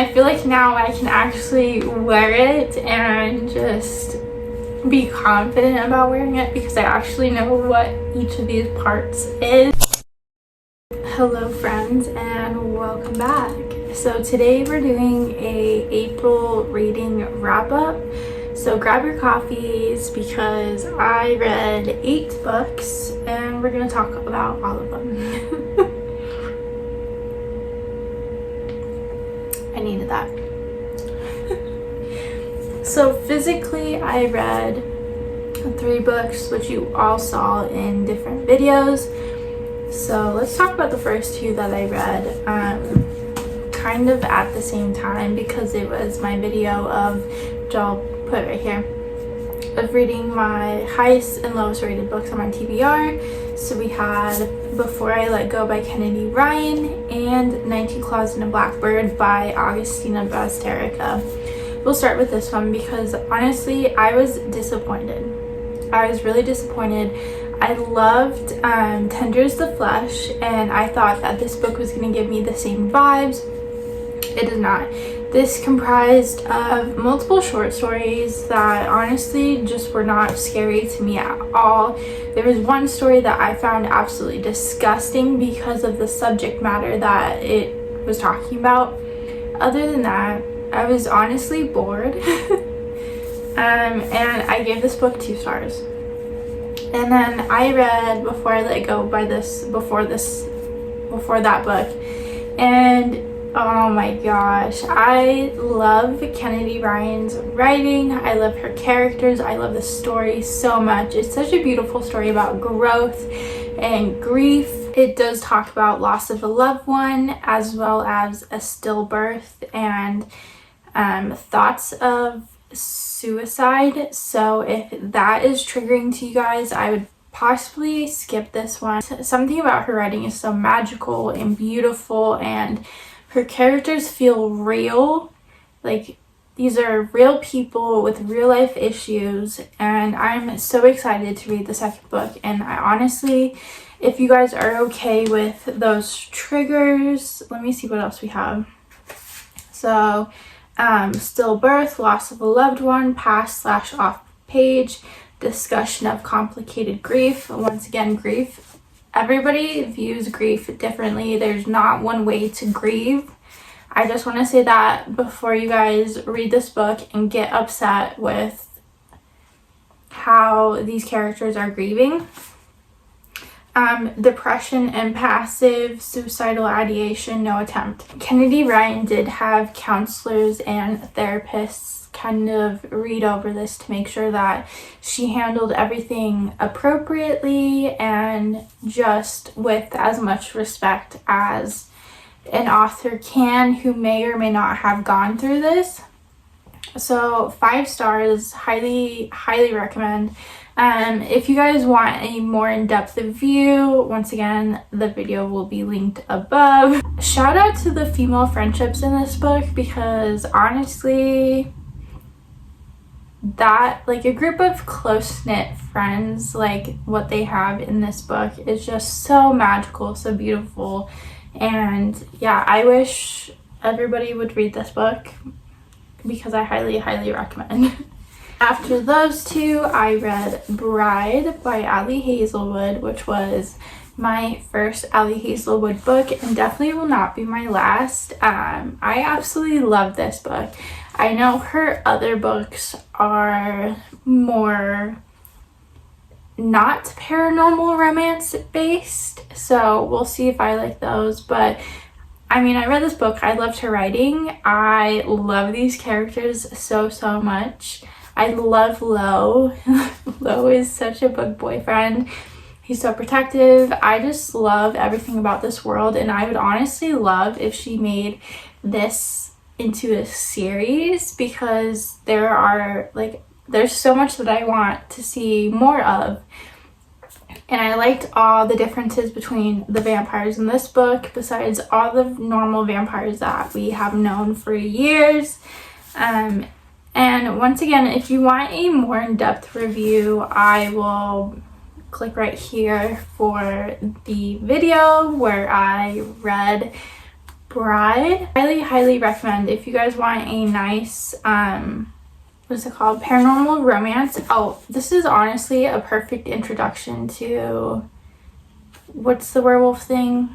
I feel like now I can actually wear it and just be confident about wearing it because I actually know what each of these parts is. Hello friends and welcome back. So today we're doing a April reading wrap up. So grab your coffees because I read 8 books and we're going to talk about all of them. I needed that. So physically I read 3 books, which you all saw in different videos. So let's talk about the first 2 that I read kind of at the same time because it was my video of, which I'll put right here, of reading my highest and lowest rated books on my TBR. So we had Before I Let Go by Kennedy Ryan and 19 Closet and Blackbird by Augustina Bazterrica. We'll start with this one because honestly I was disappointed. I was really disappointed. I loved Tender is the Flesh and I thought that this book was going to give me the same vibes. It did not. This comprised of multiple short stories that honestly just were not scary to me at all. There was one story that I found absolutely disgusting because of the subject matter that it was talking about. Other than that, I was honestly bored. And I gave this book 2 stars. And then I read Before I Let Go by before that book. And oh my gosh, I love Kennedy Ryan's writing. I love her characters. I love the story so much. It's such a beautiful story about growth and grief. It does talk about loss of a loved one as well as a stillbirth and thoughts of suicide. So if that is triggering to you guys, I would possibly skip this one. Something about her writing is so magical and beautiful, and her characters feel real. Like these are real people with real life issues, and I'm so excited to read the second book. And I honestly, if you guys are okay with those triggers, let me see what else we have. So stillbirth, loss of a loved one, past/off page, discussion of complicated grief. Once again, grief, everybody views grief differently. There's not one way to grieve. I just want to say that before you guys read this book and get upset with how these characters are grieving. Depression and passive suicidal ideation, no attempt. Kennedy Ryan did have counselors and therapists kind of read over this to make sure that she handled everything appropriately and just with as much respect as an author can who may or may not have gone through this. So 5 stars, highly recommend. If you guys want a more in-depth view, once again, the video will be linked above. Shout out to the female friendships in this book because honestly, that, like, a group of close-knit friends, like what they have in this book is just so magical, so beautiful. And yeah, I wish everybody would read this book because I highly recommend. After those 2, I read Bride by Ali Hazelwood, which was my first Ali Hazelwood book and definitely will not be my last. I absolutely love this book. I know her other books are more not paranormal romance based, so we'll see if I like those. But I mean, I read this book. I loved her writing. I love these characters so much. I love ℧. ℧ is such a book boyfriend. He's so protective. I just love everything about this world, and I would honestly love if she made this into a series because there's so much that I want to see more of. And I liked all the differences between the vampires in this book besides all the normal vampires that we have known for years. And once again, if you want a more in-depth review, I will click right here for the video where I read Bride. Highly recommend if you guys want a nice what's it called, paranormal romance. Oh, this is honestly a perfect introduction to, what's the werewolf thing,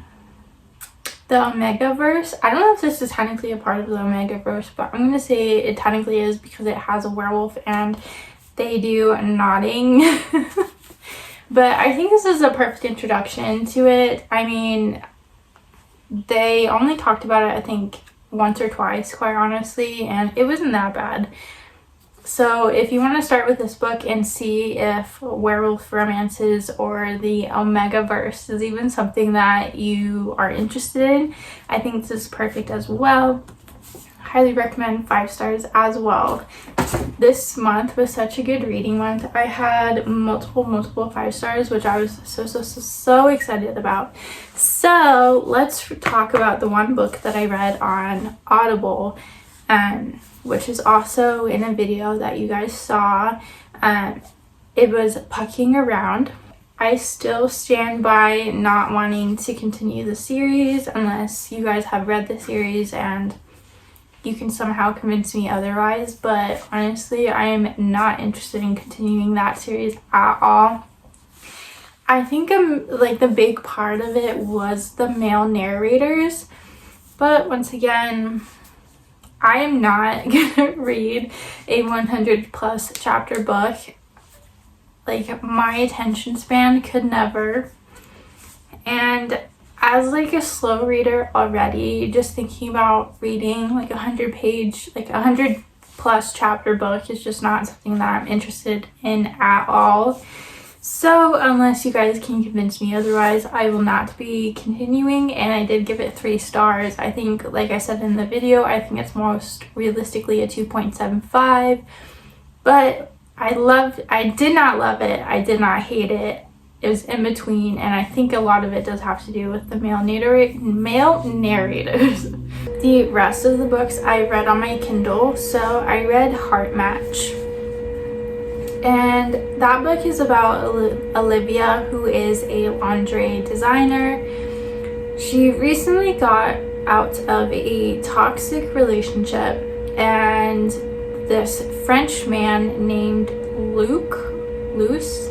the ℚ𝕚𝕚verse. I don't know if this is technically a part of the ℚ𝕚𝕚verse, but I'm gonna say it technically is because it has a werewolf and they do nodding. But I think this is a perfect introduction to it. I mean, they only talked about it, I think, once or twice, quite honestly, and it wasn't that bad. So if you want to start with this book and see if werewolf romances or the ℚ𝕚𝕚verse is even something that you are interested in, I think this is perfect as well. Highly recommend, 5 stars as well. This month was such a good reading month. I had multiple 5 stars, which I was so excited about. So let's talk about the one book that I read on Audible, which is also in a video that you guys saw. It was Pucking Around. I still stand by not wanting to continue the series unless you guys have read the series and you can somehow convince me otherwise, but honestly, I am not interested in continuing that series at all. I think like the big part of it was the male narrators, but once again, I am not gonna read a 100+ chapter book. Like, my attention span could never. And as like a slow reader already, just thinking about reading like 100+ chapter book is just not something that I'm interested in at all. So unless you guys can convince me otherwise, I will not be continuing. And I did give it 3 stars. I think, like I said in the video, I think it's most realistically a 2.75. But I did not love it. I did not hate it. It was in between, and I think a lot of it does have to do with the male narrators. The rest of the books I read on my Kindle. So I read Heart Match. And that book is about Olivia, who is a lingerie designer. She recently got out of a toxic relationship, and this French man named Lucas,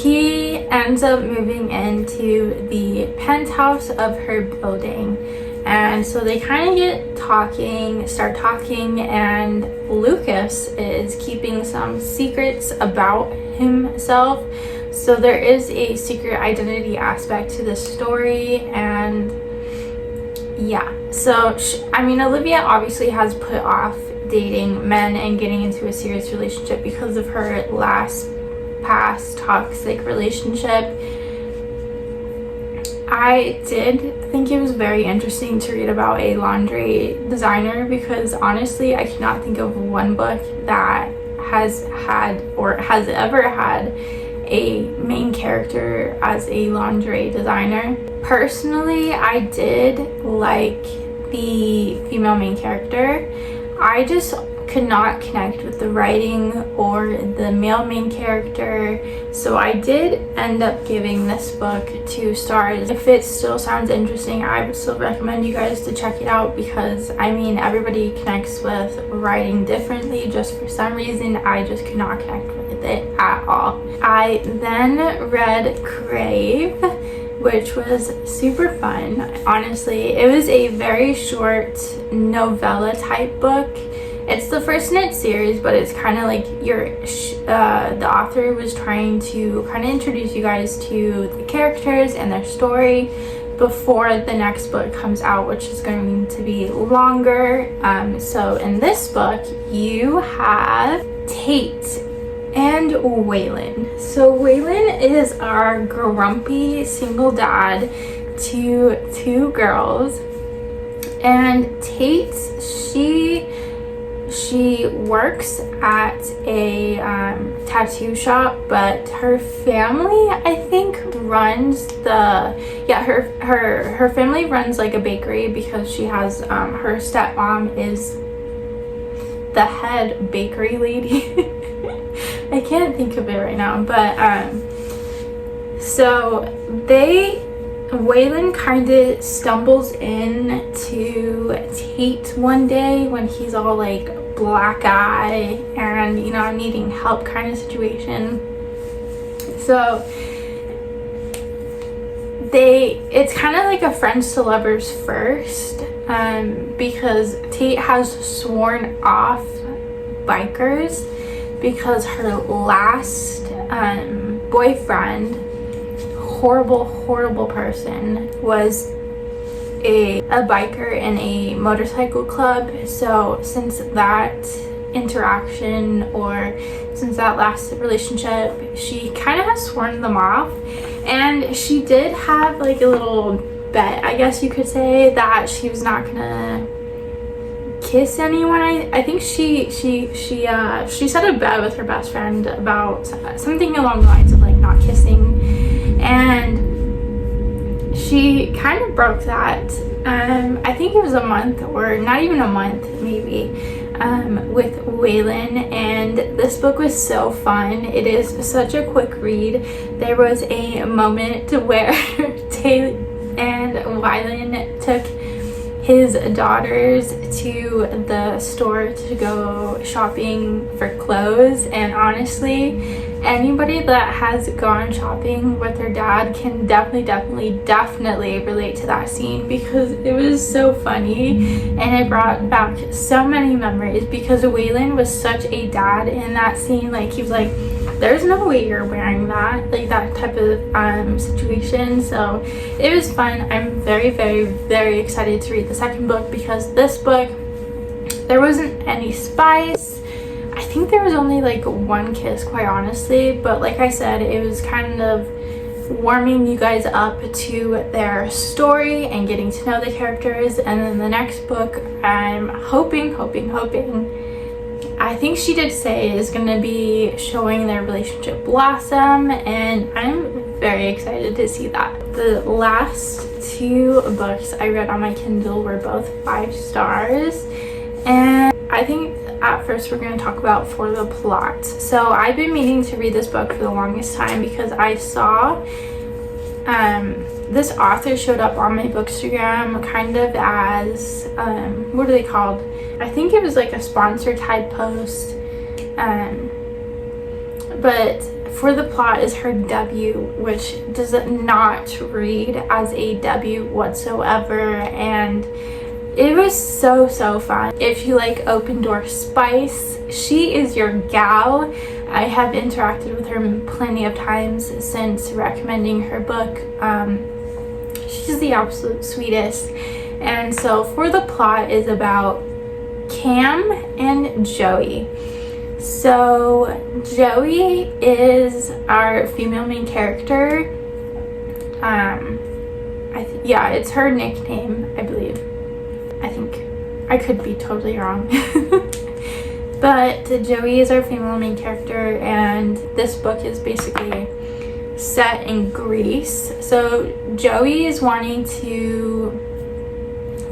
he ends up moving into the penthouse of her building. And so they kind of start talking, and Lucas is keeping some secrets about himself. So there is a secret identity aspect to this story, and yeah. So, Olivia obviously has put off dating men and getting into a serious relationship because of her past toxic relationship. I did think it was very interesting to read about a lingerie designer because honestly, I cannot think of one book that has had or has ever had a main character as a lingerie designer. Personally, I did like the female main character. I just could not connect with the writing or the male main character, so I did end up giving this book 2 stars. If it still sounds interesting, I would still recommend you guys to check it out because everybody connects with writing differently. Just for some reason, I just could not connect with it at all. I then read Crave, which was super fun. Honestly, it was a very short novella type book. It's the first in its series, but it's kind of like the author was trying to kind of introduce you guys to the characters and their story before the next book comes out, which is going to be longer. So in this book, you have Tate and Waylon. So Waylon is our grumpy single dad to 2 girls, and Tate, she works at a tattoo shop, but her family, I think, runs her family runs like a bakery because she has her stepmom is the head bakery lady. I can't think of it right now, but so they Waylon kind of stumbles in to Tate one day when he's all like black eye and, you know, needing help kind of situation. So it's kind of like a friends to lovers first, because Tate has sworn off bikers because her last boyfriend, horrible person, was a biker in a motorcycle club. So since that interaction, or since that last relationship, she kind of has sworn them off. And she did have like a little bet, I guess you could say, that she was not gonna kiss anyone. I think she set a bet with her best friend about something along the lines of like not kissing, and she kind of broke that. I think it was a month, or not even a month maybe, with Waylon, and this book was so fun. It is such a quick read. There was a moment where Tate and Waylon took his daughters to the store to go shopping for clothes, and honestly, anybody that has gone shopping with their dad can definitely relate to that scene, because it was so funny and it brought back so many memories, because Waylon was such a dad in that scene. Like, he was like, there's no way you're wearing that, like that type of situation. So it was fun. I'm very excited to read the second book, because this book, there wasn't any spice. I think there was only like one kiss, quite honestly, but like I said, it was kind of warming you guys up to their story and getting to know the characters. And then the next book, I'm hoping, I think she did say, is going to be showing their relationship blossom, and I'm very excited to see that. The last two books I read on my Kindle were both 5 stars, and I think at first we're going to talk about For the Plot. So I've been meaning to read this book for the longest time, because I saw this author showed up on my Bookstagram kind of as, what are they called? I think it was like a sponsor type post, but For the Plot is her debut, which does not read as a debut whatsoever, and it was so fun. If you like open door spice, she is your gal. I have interacted with her plenty of times since recommending her book. She's the absolute sweetest. And so For the Plot is about Cam and Joey. So Joey is our female main character. Yeah, it's her nickname, I believe. I think. I could be totally wrong. But Joey is our female main character, and this book is basically set in Greece. So Joey is wanting to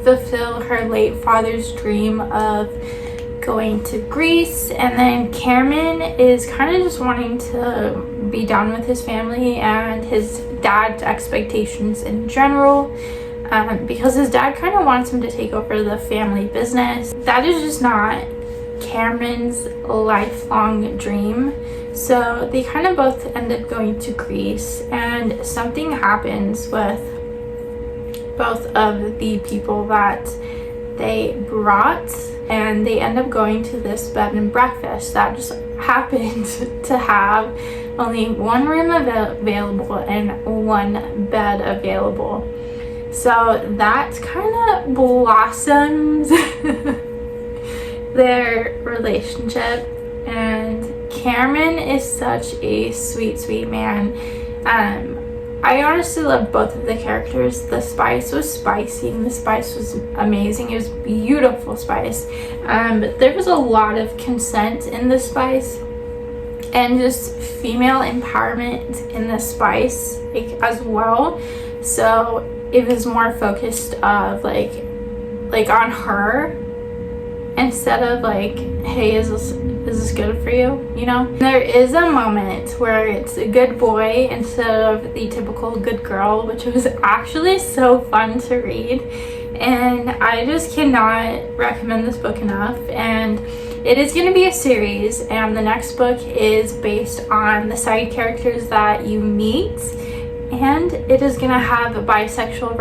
fulfill her late father's dream of going to Greece, and then Cameron is kind of just wanting to be done with his family and his dad's expectations in general, because his dad kind of wants him to take over the family business. That is just not Cameron's lifelong dream. So they kind of both end up going to Greece, and something happens with both of the people that they brought, and they end up going to this bed and breakfast that just happened to have only one room available and one bed available. So that kind of blossoms their relationship, and Cameron is such a sweet man. I honestly love both of the characters. The spice was spicy, and the spice was amazing. It was beautiful spice, but there was a lot of consent in the spice, and just female empowerment in the spice as well. So it was more focused of like on her instead of like, hey, is this good for you, you know? There is a moment where it's a good boy instead of the typical good girl, which was actually so fun to read, and I just cannot recommend this book enough. And it is going to be a series, and the next book is based on the side characters that you meet, and it is going to have a bisexual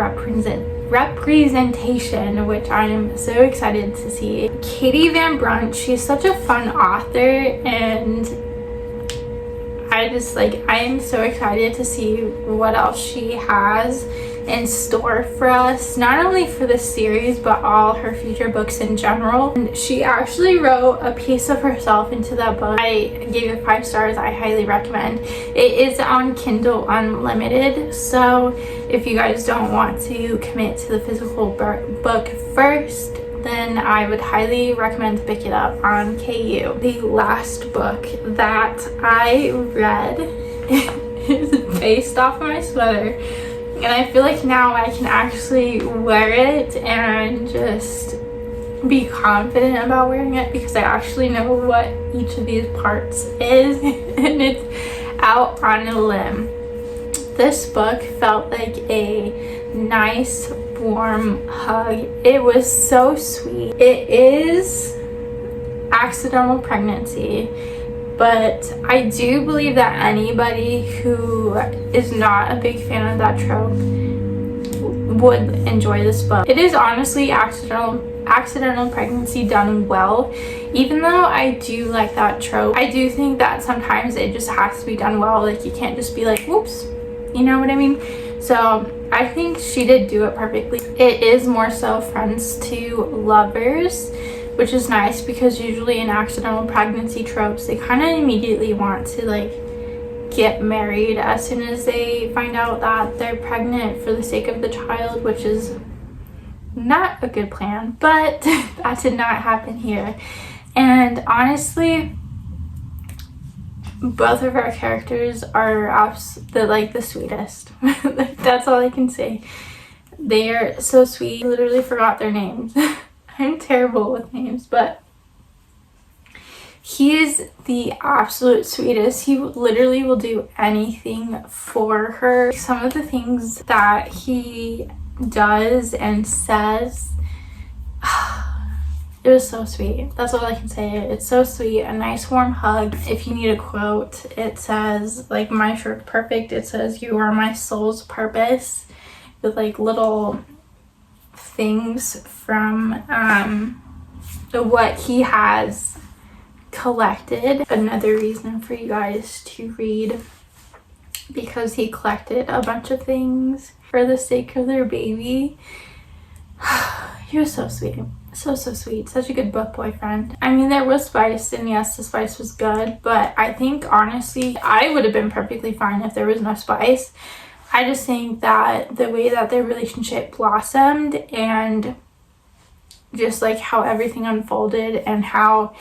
representation, which I am so excited to see. Katie Van Brunt, she's such a fun author, and I am so excited to see what else she has in store for us, not only for this series but all her future books in general. And she actually wrote a piece of herself into that book. I gave it 5 stars. I highly recommend. It is on Kindle Unlimited, so if you guys don't want to commit to the physical book first, then I would highly recommend to pick it up on KU. The last book that I read is based off of my sweater, and I feel like now I can actually wear it and just be confident about wearing it because I actually know what each of these parts is, and it's Out on a Limb. This book felt like a nice warm hug. It was so sweet. It is accidental pregnancy, but I do believe that anybody who is not a big fan of that trope would enjoy this book. It is honestly accidental pregnancy done well. Even though I do like that trope, I do think that sometimes it just has to be done well. Like, you can't just be like, whoops, you know what I mean? So I think she did do it perfectly. It is more so friends to lovers, which is nice because usually in accidental pregnancy tropes, they kind of immediately want to like get married as soon as they find out that they're pregnant for the sake of the child, which is not a good plan, but that did not happen here. And honestly, both of our characters are the sweetest. That's all I can say. They are so sweet. I literally forgot their names. I'm terrible with names, but he is the absolute sweetest. He literally will do anything for her. Some of the things that he does and says, it was so sweet. That's all I can say. It's so sweet. A nice warm hug. If you need a quote, it says, like, my shirt's perfect. It says, "You are my soul's purpose," with like little things from what he has collected. Another reason for you guys to read, because he collected a bunch of things for the sake of their baby. He was so sweet. So sweet. Such a good book boyfriend. I mean, there was spice, and yes, the spice was good, but I think honestly I would have been perfectly fine if there was no spice. I just think that the way that their relationship blossomed, and just like how everything unfolded, and how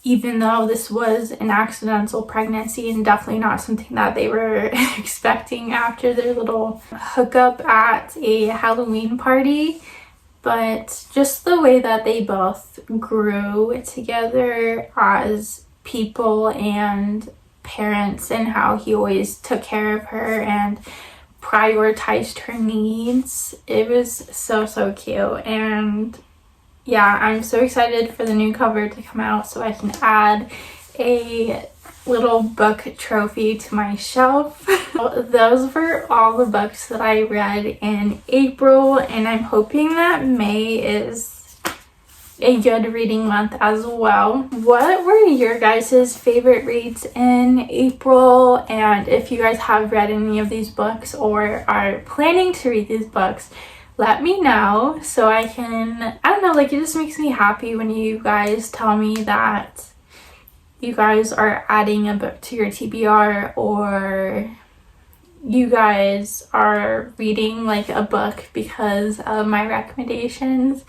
even though this was an accidental pregnancy and definitely not something that they were expecting after their little hookup at a Halloween party, but just the way that they both grew together as people and parents, and how he always took care of her and prioritized her needs. It was so cute. And yeah, I'm so excited for the new cover to come out so I can add a little book trophy to my shelf. Those were all the books that I read in April, and I'm hoping that May is a good reading month as well. What were your guys' favorite reads in April? And if you guys have read any of these books or are planning to read these books, let me know so I can, I don't know, like, it just makes me happy when you guys tell me that you guys are adding a book to your TBR, or you guys are reading like a book because of my recommendations.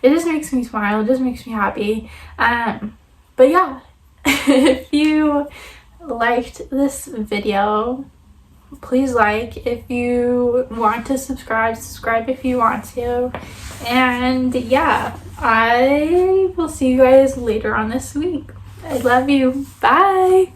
It just makes me smile. It just makes me happy. But yeah, if you liked this video, please like if you want to subscribe if you want to. And yeah, I will see you guys later on this week. I love you. Bye.